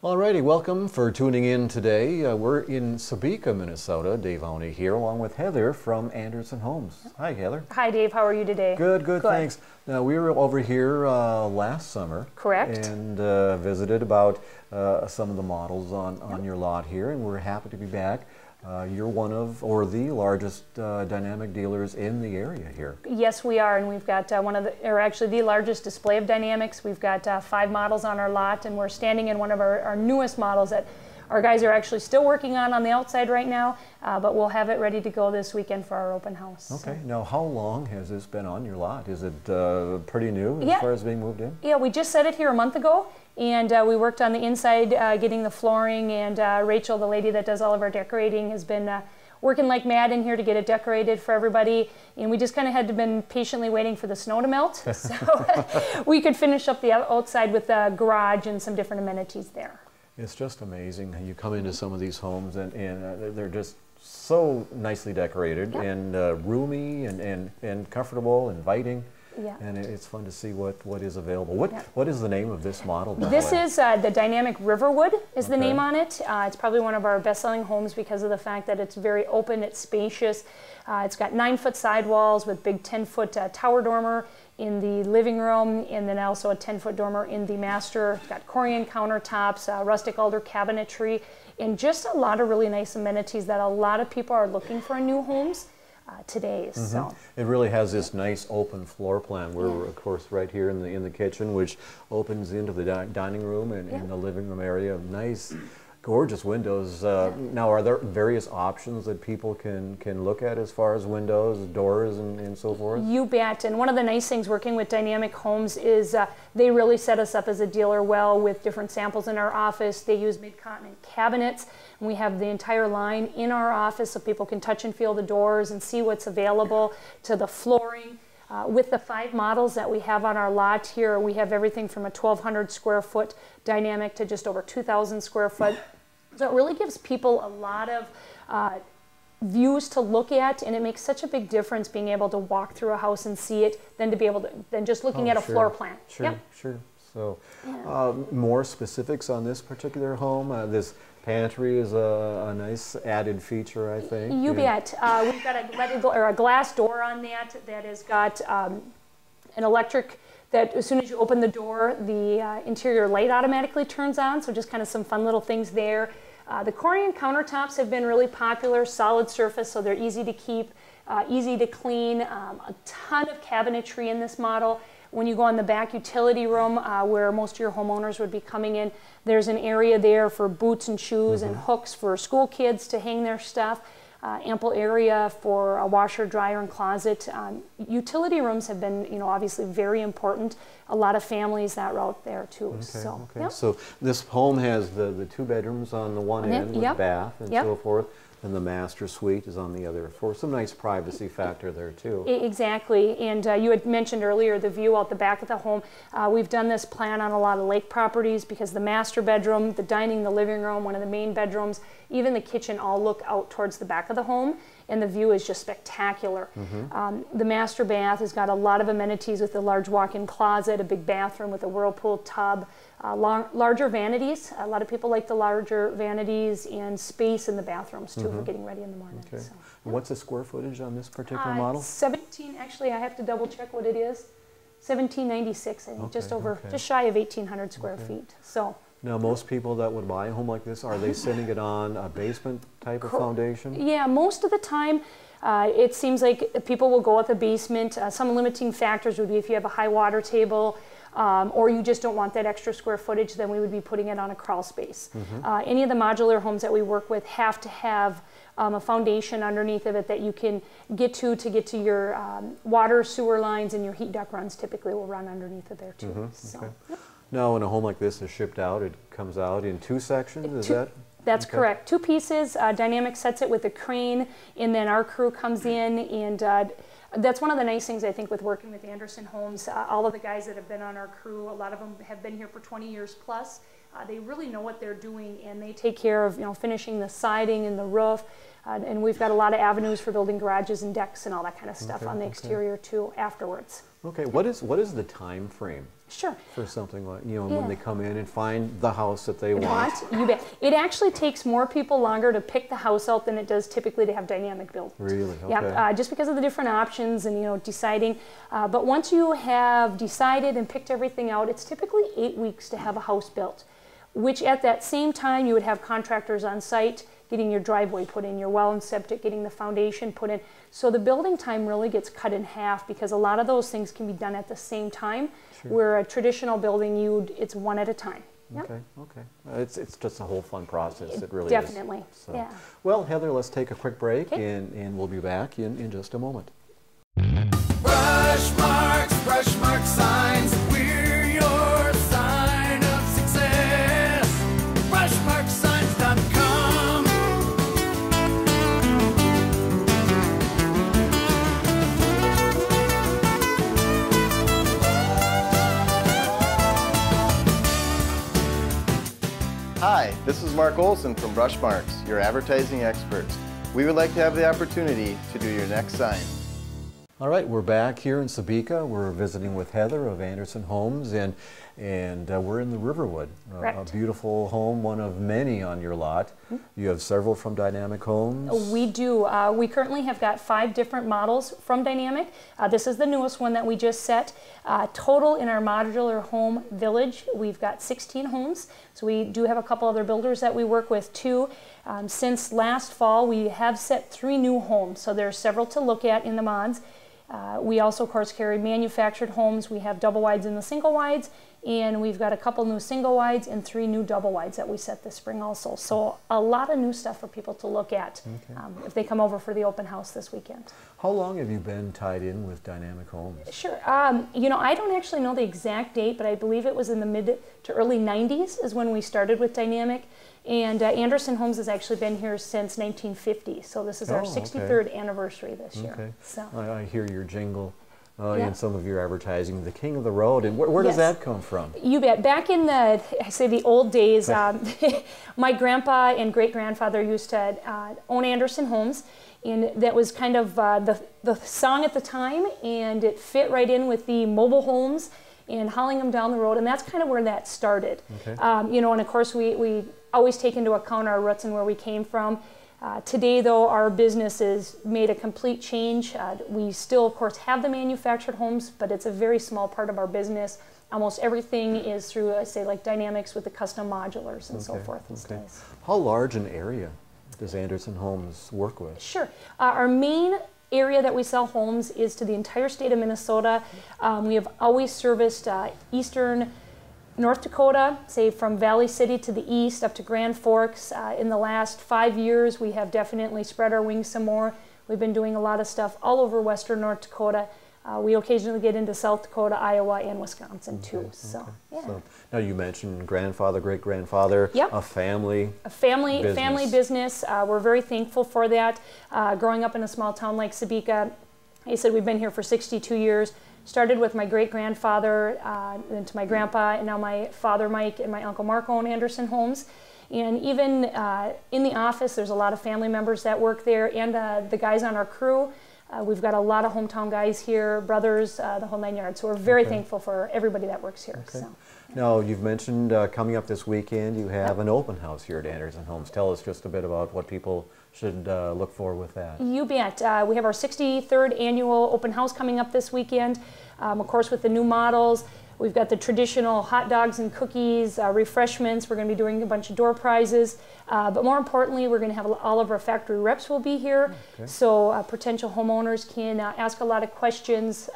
Alrighty, welcome for tuning in today. We're in Sebeka, Minnesota. Dave Aune here, along with Heather from Anderson Homes. Hi, Heather. Hi, Dave. How are you today? Good, thanks. Now, we were over here last summer. Correct. And visited about some of the models on your lot here, and we're happy to be back. You're one of, or the largest dynamic dealers in the area here. Yes, we are, and we've got actually the largest display of dynamics. We've got 5 models on our lot, and we're standing in one of our newest models that our guys are actually still working on the outside right now, but we'll have it ready to go this weekend for our open house. Okay. Now, how long has this been on your lot? Is it pretty new as far as being moved in? Yeah, we just set it here a month ago, and we worked on the inside, getting the flooring, and Rachel, the lady that does all of our decorating, has been working like mad in here to get it decorated for everybody, and we just kind of had been patiently waiting for the snow to melt so we could finish up the outside with the garage and some different amenities there. It's just amazing. You come into some of these homes and they're just so nicely decorated and roomy and comfortable, inviting. Yeah. And it's fun to see what is available. What is the name of this model? This is the Dynamic Riverwood is the name on it. It's probably one of our best-selling homes because of the fact that it's very open, it's spacious. It's got 9-foot sidewalls with big 10-foot tower dormer in the living room, and then also a 10-foot dormer in the master. It's got Corian countertops, rustic alder cabinetry, and just a lot of really nice amenities that a lot of people are looking for in new homes today. So it really has this nice open floor plan. We're of course right here in the kitchen, which opens into the dining room and in the living room area. Nice, gorgeous windows. Now, are there various options that people can look at as far as windows, doors, and so forth? You bet. And one of the nice things working with Dynamic Homes is they really set us up as a dealer well with different samples in our office. They use mid-continent cabinets, and we have the entire line in our office so people can touch and feel the doors and see what's available, to the flooring. With the 5 models that we have on our lot here, we have everything from a 1,200 square foot Dynamic to just over 2,000 square foot. So it really gives people a lot of views to look at, and it makes such a big difference being able to walk through a house and see it than just looking at a floor plan. Sure. So more specifics on this particular home. This pantry is a nice added feature, I think. You bet. We've got a glass door on that has got an electric that as soon as you open the door, the interior light automatically turns on, so just kind of some fun little things there. The Corian countertops have been really popular, solid surface, so they're easy to keep, easy to clean, a ton of cabinetry in this model. When you go in the back utility room where most of your homeowners would be coming in, there's an area there for boots and shoes and hooks for school kids to hang their stuff. Ample area for a washer, dryer, and closet. Utility rooms have been, obviously very important. A lot of families that route there too. So this home has the 2 bedrooms on the one end with bath and so forth, and the master suite is on the other for some nice privacy factor there too. Exactly, and you had mentioned earlier the view out the back of the home. We've done this plan on a lot of lake properties because the master bedroom, the dining, the living room, one of the main bedrooms, even the kitchen all look out towards the back of the home, and the view is just spectacular. The master bath has got a lot of amenities with a large walk-in closet, a big bathroom with a whirlpool tub, larger vanities. A lot of people like the larger vanities and space in the bathrooms too for getting ready in the morning. So, what's the square footage on this particular model? 17, actually I have to double check what it is. 1796, I think, just shy of 1,800 square feet. So. Now, most people that would buy a home like this, are they sitting it on a basement type of foundation? Yeah, most of the time it seems like people will go with a basement. Some limiting factors would be if you have a high water table or you just don't want that extra square footage, then we would be putting it on a crawl space. Any of the modular homes that we work with have to have a foundation underneath of it that you can get to your water, sewer lines, and your heat duct runs typically will run underneath of there too. Now, when a home like this is shipped out, it comes out in 2 sections, is that? That's correct. 2 pieces. Dynamic sets it with a crane, and then our crew comes in, and that's one of the nice things I think with working with Anderson Homes. All of the guys that have been on our crew, a lot of them have been here for 20 years plus. They really know what they're doing, and they take care of finishing the siding and the roof. And we've got a lot of avenues for building garages and decks and all that kind of stuff on the exterior too afterwards. Okay. What is the time frame Sure. for something like, Yeah. when they come in and find the house that they want? You bet. It actually takes more people longer to pick the house out than it does typically to have dynamic buildings. Really? Okay. Yeah, just because of the different options and deciding. But once you have decided and picked everything out, it's typically 8 weeks to have a house built, which at that same time you would have contractors on site getting your driveway put in, your well and septic, getting the foundation put in. So the building time really gets cut in half because a lot of those things can be done at the same time. Sure. Where a traditional building, it's one at a time. Yep. Okay, okay. It's just a whole fun process. It really Definitely, is. So. yeah. Well, Heather, let's take a quick break, Okay. and we'll be back in just a moment. Brush marks signs. We're your sign of success. Brushmarksigns.com. Hi, this is Mark Olson from Brushmarks, your advertising experts. We would like to have the opportunity to do your next sign. All right, we're back here in Sebeka. We're visiting with Heather of Anderson Homes, and we're in the Riverwood. A Correct. beautiful home, one of many on your lot. You have several from Dynamic Homes. We do. We currently have got 5 different models from Dynamic. This is the newest one that we just set. Total in our modular home village, we've got 16 homes. So we do have a couple other builders that we work with too. Since last fall, we have set 3 new homes. So there's several to look at in the mods. We also, of course, carry manufactured homes. We have double wides and the single wides, and we've got a couple new single wides and 3 new double wides that we set this spring also. So a lot of new stuff for people to look at if they come over for the open house this weekend. How long have you been tied in with Dynamic Homes? Sure. I don't actually know the exact date, but I believe it was in the mid to early 90s is when we started with Dynamic. And Anderson Homes has actually been here since 1950, so this is our 63rd anniversary this year. Okay. So. I hear your jingle Yeah. in some of your advertising, the King of the Road. And where does Yes. that come from? You bet. Back in the old days, my grandpa and great-grandfather used to own Anderson Homes, and that was kind of the song at the time, and it fit right in with the mobile homes and hauling them down the road, and that's kind of where that started. Okay. And of course we always take into account our roots and where we came from. Today, though, our business has made a complete change. We still, of course, have the manufactured homes, but it's a very small part of our business. Almost everything is through, say, like Dynamics with the custom modulars and so forth these days. How large an area does Anderson Homes work with? Sure. Our main area that we sell homes is to the entire state of Minnesota. We have always serviced eastern North Dakota, say from Valley City to the east up to Grand Forks. In the last 5 years, we have definitely spread our wings some more. We've been doing a lot of stuff all over western North Dakota. We occasionally get into South Dakota, Iowa, and Wisconsin too. So, yeah. So, now you mentioned grandfather, great-grandfather, Yep. a family. A family business. business. We're very thankful for that. Growing up in a small town like Sebeka, I said we've been here for 62 years. Started with my great-grandfather, then to my grandpa, and now my father Mike and my uncle Mark own Anderson Homes. And even in the office, there's a lot of family members that work there, and the guys on our crew. We've got a lot of hometown guys here, brothers, the whole 9 yards. So we're very thankful for everybody that works here. Okay. So. Now, you've mentioned coming up this weekend, you have an open house here at Anderson Homes. Tell us just a bit about what people should look for with that. You bet. We have our 63rd annual open house coming up this weekend. Of course, with the new models, we've got the traditional hot dogs and cookies, refreshments. We're going to be doing a bunch of door prizes. But more importantly, we're going to have all of our factory reps will be here. Okay. So potential homeowners can ask a lot of questions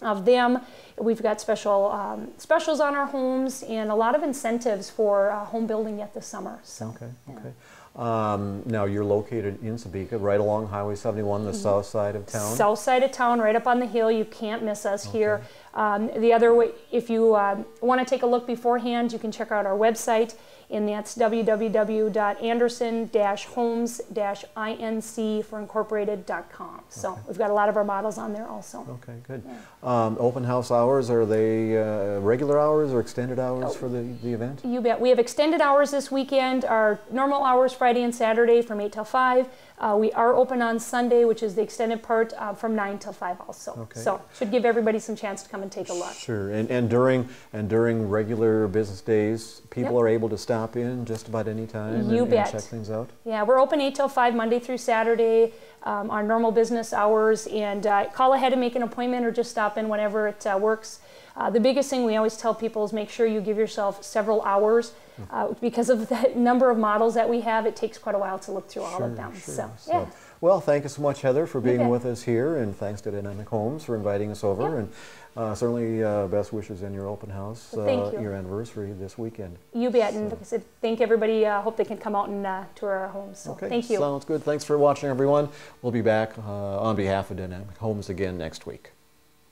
of them. We've got specials on our homes and a lot of incentives for home building yet this summer. So, Okay, yeah. okay. Now, you're located in Sebeka, right along Highway 71, the south side of town. South side of town, right up on the hill. You can't miss us here. The other way, if you want to take a look beforehand, you can check out our website, and that's www.anderson-homes-inc-incorporated.com. So we've got a lot of our models on there also. Okay, good. Yeah. Open house hours, are they regular hours or extended hours for the event? You bet. We have extended hours this weekend. Our normal hours Friday and Saturday from 8 till 5. We are open on Sunday, which is the extended part, from 9 till 5 also. Okay. So should give everybody some chance to come and take a look. Sure, and during regular business days, people Yep. are able to stop in just about any time You and bet. check things out. Yeah, we're open 8 till 5 Monday through Saturday, our normal business hours, and call ahead and make an appointment or just stop in whenever it works. The biggest thing we always tell people is make sure you give yourself several hours. Because of the number of models that we have, it takes quite a while to look through all of them. Sure. So, yeah. Well, thank you so much, Heather, for being bet. with us here, and thanks to Dynamic Homes for inviting us over. Yeah. And certainly best wishes in your open house, Well, thank you. your anniversary this weekend. You bet. And like I said, thank everybody. Hope they can come out and tour our homes. So Okay, thank you. sounds good. Thanks for watching, everyone. We'll be back on behalf of Dynamic Homes again next week.